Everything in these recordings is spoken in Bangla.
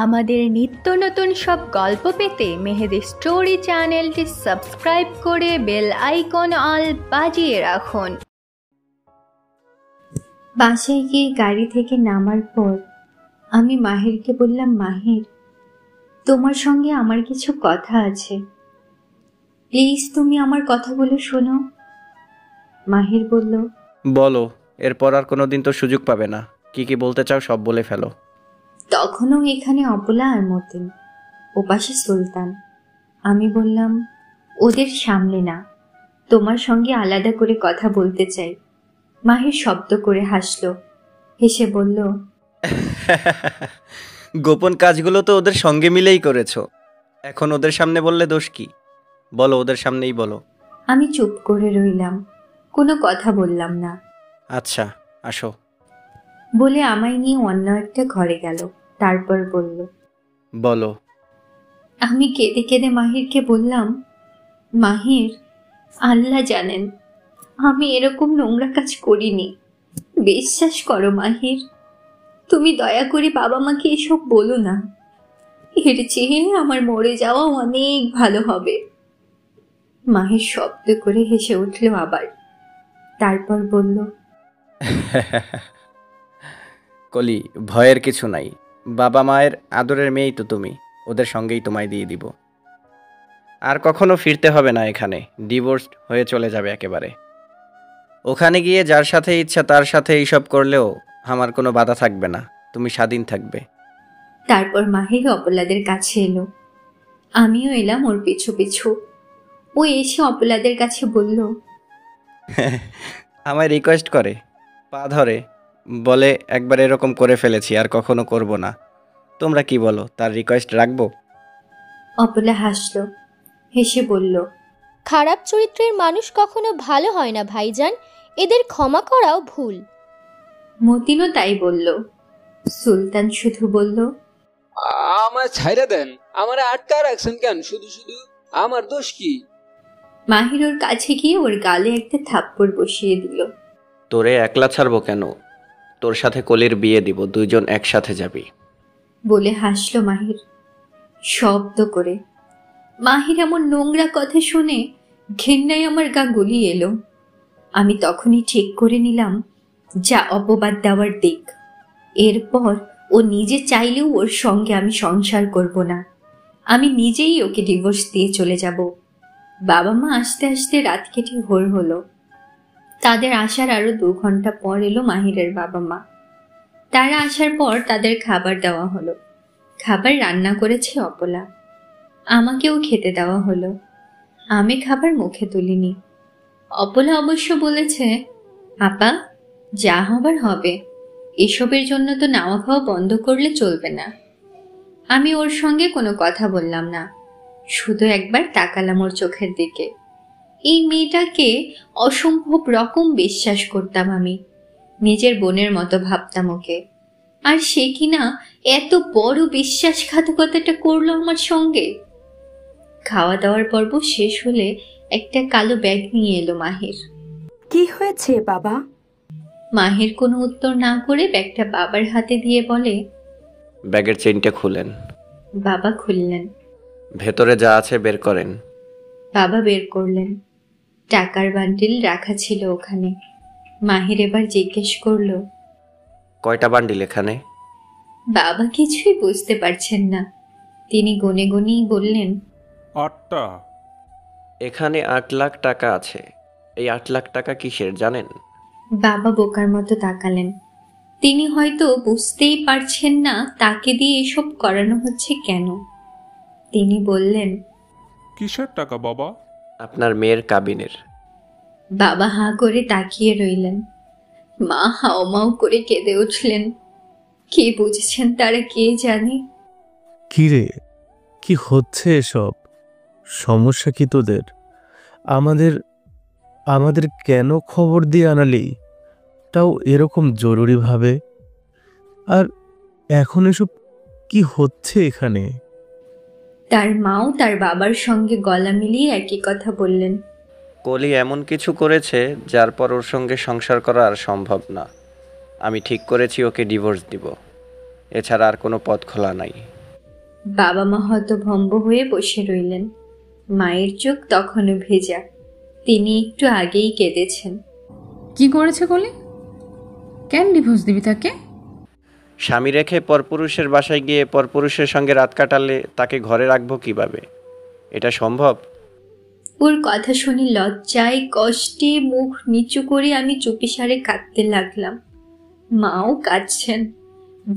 আমাদের নিত্য নতুন সব গল্প পেতে মেহেদি স্টোরি চ্যানেলটি সাবস্ক্রাইব করে বেল আইকন অল বাজিয়ে রাখুন। বাসায় গিয়ে গাড়ি থেকে নামার পর আমি মাহিরকে বললাম, মাহির, তোমার সঙ্গে আমার কিছু কথা আছে, প্লিজ তুমি আমার কথাগুলো শোনো। মাহির বলল, বলো, এরপর আর কোনোদিন তো সুযোগ পাবে না। কি কি বলতে চাও সব বলে ফেলো। তখনও এখানে অবলা আর মতিন, ওপাশে সুলতান। আমি বললাম, ওদের সামনে না, তোমার সঙ্গে আলাদা করে কথা বলতে চাই। মাহির শব্দ করে হাসলো, হেসে বলল, গোপন কাজগুলো তো ওদের সঙ্গে মিলেই করেছো, এখন ওদের সামনে বললে দোষ কি? বলো, ওদের সামনেই বলো। আমি চুপ করে রইলাম, কোনো কথা বললাম না। আচ্ছা, আসো। বলে আমায় নিয়ে অন্য একটা ঘরে গেল। তারপর বলল, বলো। আমি কেঁদে কেঁদে মাহিরকে বললাম, মাহির, আল্লাহ জানেন আমি এরকম নোংরা কাজ করিনি। বিশ্বাস করো মাহির, তুমি দয়া করে বাবা মাকে এসব বলো না। এর চেয়ে আমার মরে যাওয়া অনেক ভালো হবে। মাহির শব্দ করে হেসে উঠল আবার। তারপর বলল, কলি, ভয়ের কিছু নাই। বাবা মায়ের আদরের মেয়েই তো তুমি, ওদের সঙ্গেই তোমায় দিয়ে দিব। আর কখনো ফিরতে হবে না এখানে, ডিভোর্স হয়ে চলে যাবে একেবারে। ওখানে গিয়ে যার সাথে ইচ্ছা তার সাথে এইসব করলেও আমার কোনো বাধা থাকবে না, তুমি স্বাধীন থাকবে। তারপর মাহির অপলাদের কাছে এলো, আমিও এলাম ওর পিছু পিছু। ও এসে অপলাদের কাছে বলল, আমায় রিকোয়েস্ট করে, পা ধরে, বলে একবার এরকম করে ফেলেছি, আর কখনো করব না। তোমরা কি বলো, তার রিকোয়েস্ট রাখবো? অপলা হাসলো, হেসে বলল, খারাপ চরিত্রের মানুষ কখনো ভালো হয় না ভাইজান, এদের ক্ষমা করাও ভুল। মতিনও তাই বলল। সুলতান শুধু বলল, আমার ছাইরা দেন, আমার আটকা রাখছেন কেন? শুধু শুধু আমার দোষ কি? মাহির ওর কাছে গিয়ে ওর গালে একটা থাপ্পড় বসিয়ে দিল। তোরে একলা ছাড়বো কেন? তোর সাথে কলির বিয়ে দিব, দুইজন একসাথে যাবি। বলে হাসলো মাহির শব্দ করে। মাহির এমন নোংরা কথা শুনে ঘেন্নায় আমার গা গুলিয়ে এলো। আমি তখনই ঠিক করে নিলাম, যা অপবাদ দেওয়ার দিক। এরপর ও নিজে চাইলেও ওর সঙ্গে আমি সংসার করব না। আমি নিজেই ওকে ডিভোর্স দিয়ে চলে যাব। বাবা মা আসতে আসতে রাত কেটে ভোর হলো। তাদের আসার আরো 2 ঘন্টা পর এলো মাহিরের বাবা মা। তারা আসার পর তাদের খাবার দেওয়া হলো। খাবার রান্না করেছে অপলা, আমাকেও খেতে দেওয়া হলো। আমি খাবার মুখে তুলিনি। অপলা অবশ্য বলেছে, আপা, যা হবার হবে, এসবের জন্য তো নাওয়া খাওয়া বন্ধ করলে চলবে না। আমি ওর সঙ্গে কোনো কথা বললাম না, শুধু একবার তাকালাম ওর চোখের দিকে। এই মেয়েটাকে অসম্ভব রকম বিশ্বাস করতাম আমি, নিজের বোনের মতো ভাবতাম ওকে। আর সে কিনা এত বড় বিশ্বাসঘাতকতাটা করলো আমার সঙ্গে। খাওয়া দাওয়ার পর্ব শেষ হলে একটা কালো ব্যাগ নিয়ে এলো মাহির। কি হয়েছে বাবা? মাহির কোনো উত্তর না করে ব্যাগটা বাবার হাতে দিয়ে বলে, ব্যাগের চেইনটা খুলেন। বাবা খুললেন। ভেতরে যা আছে বের করেন। বাবা বের করলেন। টাকার বান্ডিল রাখা ছিল ওখানে। মাহির এবার জিজ্ঞেস করলো, কয়টা বান্ডিল এখানে? বাবা কিছুই বুঝতে পারছেন না। তিনি গনে গনেই বললেন, 8টা। এখানে 8 লাখ টাকা আছে। এই 8 লাখ টাকা কিসের জানেন? বাবা বোকার মতো তাকালেন। তিনি হয়তো বুঝতেই পারছেন না তাকে দিয়ে এসব করানো হচ্ছে কেন। তিনি বললেন, কিসের টাকা বাবা? আপনার মেয়ের কাবিনের। বাবা হাঁ করে তাকিয়ে রইলেন। মা হাওমাও করে কেঁদে উঠলেন। কে বুঝেছেন তারা কে জানে। কিরে, কি হচ্ছে এসব? সমস্যা কি তোদের? আমাদের আমাদের কেন খবর দিয়ে আনালি, তাও এরকম জরুরিভাবে? আর এখন এসব কি হচ্ছে এখানে? তার মাও তার বাবার সঙ্গে গলা মিলিয়ে একই কথা বললেন। কলি এমন কিছু করেছে যার পর ওর সঙ্গে সংসার করা আর সম্ভব না। আমি ঠিক করেছি ওকে ডিভোর্স দিব, এছাড়া আর কোনো পথ খোলা নাই। বাবা মা হতভম্ব হয়ে বসে রইলেন। মায়ের চোখ তখনও ভেজা, তিনি একটু আগেই কেঁদেছেন। কি করেছে কলি? কেন ডিভোর্স দিবি তাকে? স্বামী রেখে পরপুরুষের বাসায় গিয়ে পরপুরুষের সঙ্গে রাত কাটালে তাকে ঘরে রাখবো কিভাবে? এটা সম্ভব? ওর কথা শুনে লজ্জায় কষ্টে মুখ নিচু করে আমি চুপিসারে কাঁদতে লাগলাম। মাও কাঁদছেন,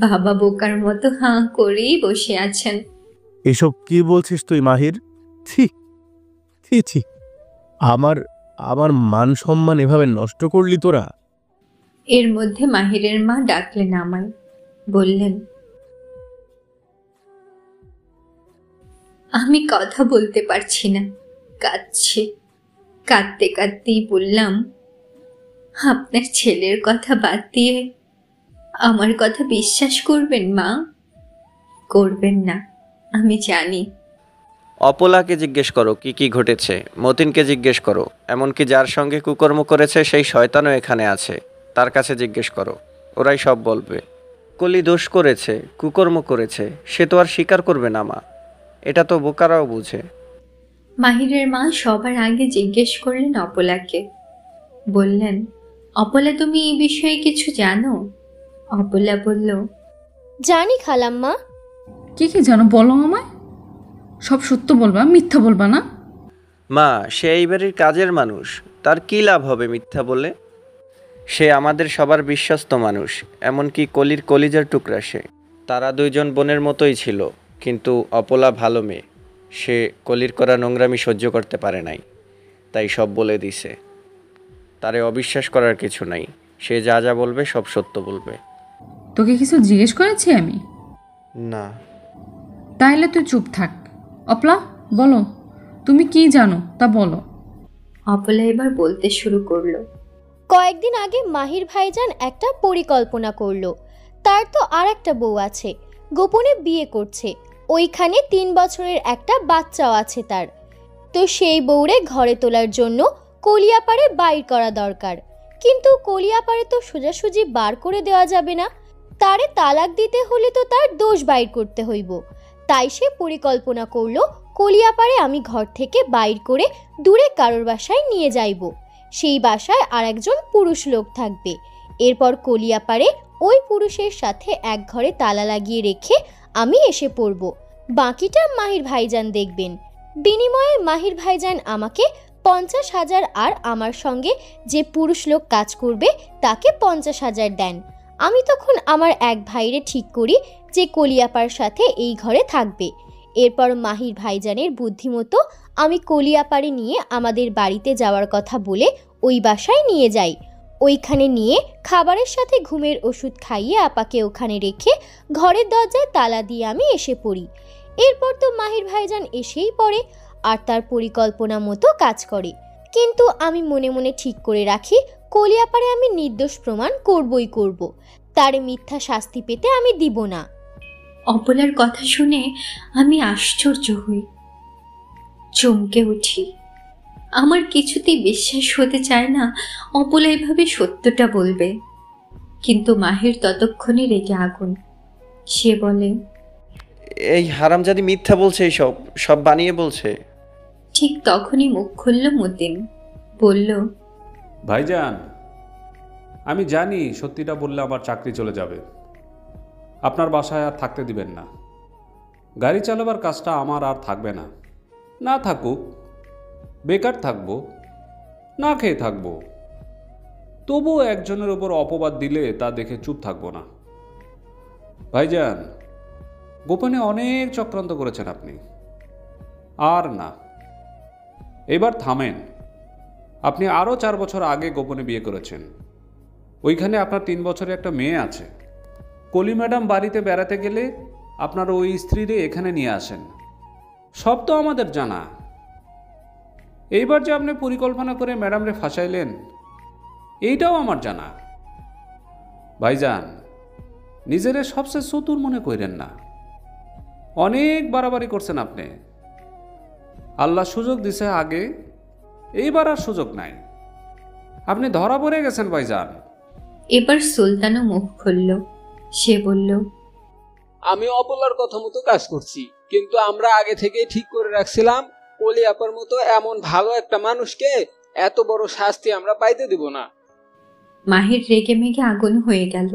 বাবা বোকার মতো হাঁ করেই বসে আছেন। এসব কি বলছিস তুই মাহির? ছি ছি ছি, আমার আমার মান সম্মান এভাবে নষ্ট করলি তোরা? এর মধ্যে মাহিরের মা ডাকলেন আমায়, বললেন আমি কথা বলতে পারছি না, কাঁদছি। কাঁদতে কাঁদতেই বললাম, আপনার ছেলের কথা বাদ দিয়ে আমার কথা বিশ্বাস করবেন মা? করবেন না, আমি জানি। অপলাকে জিজ্ঞেস করো কি কি ঘটেছে, মতিনকে জিজ্ঞেস করো, এমনকি যার সঙ্গে কুকর্ম করেছে সেই শয়তানও এখানে আছে, তার কাছে জিজ্ঞেস করো, ওরাই সব বলবে। কলি দোষ করেছে, কুকর্ম করেছে, সে তো আর স্বীকার করবে না মা, এটা তো বোকারাও বুঝে। মাহিরের মা সবার আগে জিজ্ঞেস করলেন অপলাকে। বললেন, অপলা তুমি এই বিষয়ে কিছু জানো? অপলা বলল, জানি খালাম্মা। কি কি জানো বলো আমায়, সব সত্য বলবা, মিথ্যা বলবা না। মা, সে এই বাড়ির কাজের মানুষ, তার কী লাভ হবে মিথ্যা বলে? সে আমাদের সবার বিশ্বস্ত মানুষ, এমনকি কলির কলিজার টুকরা সে। তারা দুইজন বোনের মতোই ছিল, কিন্তু অপলা ভালো মেয়ে, সে কলির করা নোংরামি সহ্য করতে পারে নাই, তাই সব বলে দিছে। তারে অবিশ্বাস করার কিছু নাই, সে যা যা বলবে সব সত্য বলবে। তোকে কিছু জিজ্ঞেস করেছি আমি? না। তাহলে তুই চুপ থাক। অপলা বলো, তুমি কি জানো তা বলো। অপলা এবার বলতে শুরু করলো। কয়েকদিন আগে মাহির ভাইজান একটা পরিকল্পনা করলো। তার তো আর একটা বউ আছে, গোপনে বিয়ে করছে। ওইখানে 3 বছরের একটা বাচ্চাও আছে তার। তো সেই বউরে ঘরে তোলার জন্য কলিয়াপাড়ে বাইর করা দরকার। কিন্তু কলিয়াপাড়ে তো সোজাসুজি বার করে দেওয়া যাবে না, তারে তালাক দিতে হলে তো তার দোষ বাইর করতে হইব। তাই সে পরিকল্পনা করলো, কলিয়াপাড়ে আমি ঘর থেকে বাইর করে দূরে কারোর বাসায় নিয়ে যাইব। সেই বাসায় আর একজন পুরুষ লোক থাকবে। এরপর কলিয়াপাড়ে ওই পুরুষের সাথে এক ঘরে তালা লাগিয়ে রেখে আমি এসে পড়ব। বাকিটা মাহির ভাইজান দেখবেন। বিনিময়ে মাহির ভাইজান আমাকে 50,000 আর আমার সঙ্গে যে পুরুষ লোক কাজ করবে তাকে 50,000 দেন। আমি তখন আমার এক ভাইরে ঠিক করি যে কলিয়াপাড়ার সাথে এই ঘরে থাকবে। এরপর মাহির ভাইজানের বুদ্ধিমতো আমি কলিয়াপাড়ে নিয়ে আমাদের বাড়িতে যাওয়ার কথা বলে ওই বাসায় নিয়ে যাই। ওইখানে নিয়ে খাবারের সাথে ঘুমের ওষুধ খাইয়ে আপাকে ওখানে রেখে ঘরের দরজায় তালা দিয়ে আমি এসে পড়ি। এরপর তো মাহির ভাইজান এসেই পড়ে আর তার পরিকল্পনা মতো কাজ করে। কিন্তু আমি মনে মনে ঠিক করে রাখি, কলিয়াপাড়ে আমি নির্দোষ প্রমাণ করবই করব, তার মিথ্যা শাস্তি পেতে আমি দিব না। অপলার কথা শুনে আমি আশ্চর্য হই, চমকে উঠি। আমার কিছুতেই বিশ্বাস হতে চায় না অপলা এভাবে সত্যটা বলবে। কিন্তু মাহির ততক্ষণে রেগে আগুন। সে বলে, এই হারামজাদি মিথ্যা বলছে, এইসব সব বানিয়ে বলছে। ঠিক তখনই মুখ খুলল মতিন, বলল, ভাইজান, আমি জানি সত্যিটা বললে আমার চাকরি চলে যাবে, আপনার বাসায় আর থাকতে দিবেন না, গাড়ি চালাবার কাজটা আমার আর থাকবে না। না থাকুক, বেকার থাকবো, না খেয়ে থাকবো, তবুও একজনের ওপর অপবাদ দিলে তা দেখে চুপ থাকবো না। ভাইজান, গোপনে অনেক চক্রান্ত করেছেন আপনি, আর না, এবার থামেন। আপনি আরও 4 বছর আগে গোপনে বিয়ে করেছেন, ওইখানে আপনার 3 বছরের একটা মেয়ে আছে। কলি ম্যাডাম বাড়িতে বেড়াতে গেলে আপনার ওই স্ত্রীরে এখানে নিয়ে আসেন, সব তো আমাদের জানা। এইবার যে আপনি পরিকল্পনা করে ম্যাডামরে ফাঁসাইলেন, এইটাও আমার জানা। ভাইজান, নিজেরে সবচেয়ে চতুর মনে করেন না, অনেক বাড়াবাড়ি করছেন আপনি। আল্লাহ সুযোগ দিছে আগে, এইবার আর সুযোগ নাই, আপনি ধরা পড়ে গেছেন ভাইজান। এবার সুলতানও মুখ খুলল। সে বলল, আমি অপলার কথা মতো কাজ করছি, কিন্তু আমরা আগে থেকেই ঠিক করে রাখছিলাম কলি আপার মতো এমন ভালো একটা মানুষকে এত বড় শাস্তি আমরা পাইতে দেব না। মাহির রেগে মেগে আগুন হয়ে গেল।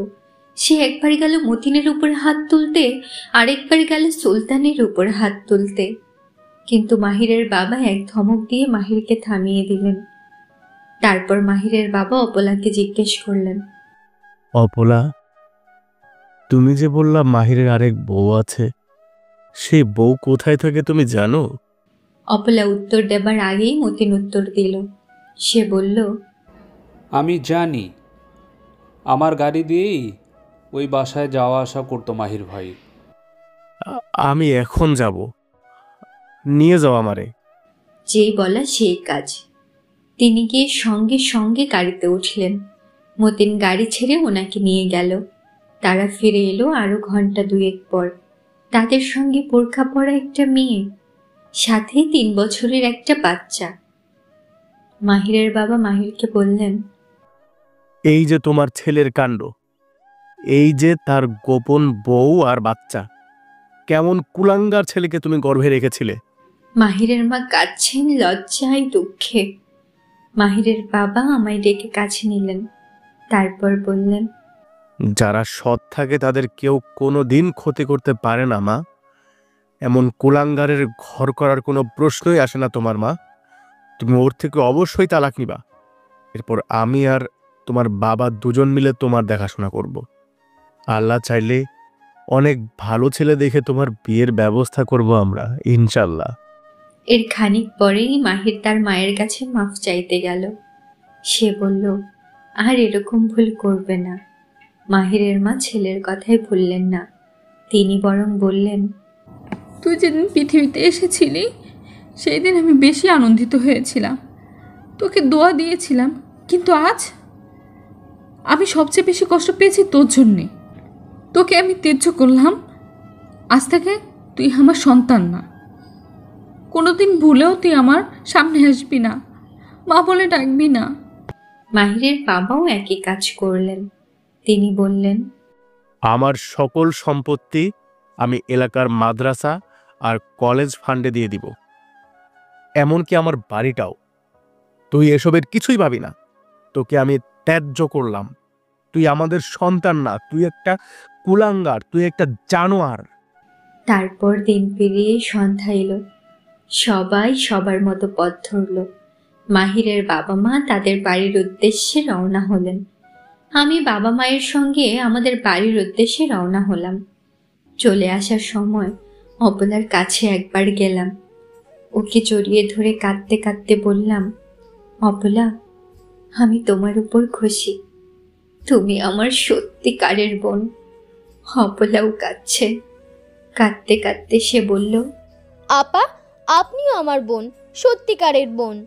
সে একবার গেল মতিনের উপর হাত তুলতে, আরেকবার গেল সুলতানের উপর হাত তুলতে, কিন্তু মাহিরের বাবা এক ধমক দিয়ে মাহিরকে থামিয়ে দিলেন। তারপর মাহিরের বাবা অপলাকে জিজ্ঞেস করলেন, অপলা, তুমি যে বললা মাহিরের আরেক বউ আছে, সেই বউ কোথায় থাকে তুমি জানো? অপলা উত্তর দেবার আগেই মতিন উত্তর দিল। সে বলল, আমি জানি। আমার গাড়ি দিয়েই ওই বাসায় যাওয়া আসা করতো মাহির ভাই। আমি এখন যাব, নিয়ে যাও আমারে। যেই বলা সেই কাজ। তিনি গিয়ে সঙ্গে সঙ্গে গাড়িতে উঠলেন। মতিন গাড়ি ছেড়ে ওনাকে নিয়ে গেল। তারা ফিরে এলো আরো ঘন্টা দুয়েক পর। তাদের সঙ্গে বোরখা পরা একটা মেয়ে, সাথে 3 বছরের একটা বাচ্চা। মাহিরের বাবা মাহিরকে বললেন, এই যে তোমার ছেলের কাণ্ড, এই যে তার গোপন বউ আর বাচ্চা। কেমন কুলাঙ্গার ছেলেকে তুমি গর্ভে রেখেছিলে। মাহিরের মা কাঁদছেন লজ্জায় দুঃখে। মাহিরের বাবা আমায় ডেকে কাছে নিলেন। তারপর বললেন, যারা সৎ থাকে তাদের কেউ কোনো দিন ক্ষতি করতে পারে না মা। এমন কুলাঙ্গারের ঘর করার কোনো প্রশ্নই আসে না তোমার মা। তুমি ওর থেকে অবশ্যই তালাক নিবা। এরপর আমি আর তোমার বাবা দুজন মিলে তোমার দেখাশোনা করব। আল্লাহ চাইলে অনেক ভালো ছেলে দেখে তোমার বিয়ের ব্যবস্থা করব আমরা, ইনশাল্লাহ। এর খানিক পরেই মাহির তার মায়ের কাছে মাফ চাইতে গেল। সে বলল, আর এরকম ভুল করবে না। মাহিরের মা ছেলের কথাই ভুললেন না। তিনি বরং বললেন, তুই যেদিন পৃথিবীতে এসেছিলি সেই দিন আমি বেশি আনন্দিত হয়েছিলাম, তোকে দোয়া দিয়েছিলাম, কিন্তু আজ আমি সবচেয়ে বেশি কষ্ট পেয়েছি তোর জন্যে। তোকে আমি ত্যায্য করলাম। আজ থেকে তুই আমার সন্তান না। কোনোদিন ভুলেও তুই আমার সামনে আসবি না, মা বলে ডাকবি না। মাহিরের বাবাও একই কাজ করলেন। তিনি বললেন, আমার সকল সম্পত্তি আমি এলাকার মাদ্রাসা আর কলেজ ফান্ডে দিয়ে দিব, এমনকি আমার বাড়িটাও। তুই এসবের কিছুই ভাবি না। তোকে আমি ত্যায্য করলাম। তুই আমাদের সন্তান না, তুই একটা কুলাঙ্গার, তুই একটা জানোয়ার। তারপর দিন পেরিয়ে সন্ধ্যা এলো। সবাই সবার মতো পথ ধরল। মাহিরের বাবা মা তাদের বাড়ির উদ্দেশ্যে রওনা হলেন। আমি বাবা মায়ের সঙ্গে আমাদের বাড়ির উদ্দেশ্যে রওনা হলাম। চলে আসার সময় অপলার কাছে একবার গেলাম। ওকে জড়িয়ে ধরে কাঁদতে কাঁদতে বললাম, অপলা, আমি তোমার উপর খুশি। তুমি আমার সত্যিকারের বোন। অপলাও কাঁদছে। কাঁদতে কাঁদতে সে বলল, আপা, আপনিও আমার বোন, সত্যিকারের বোন।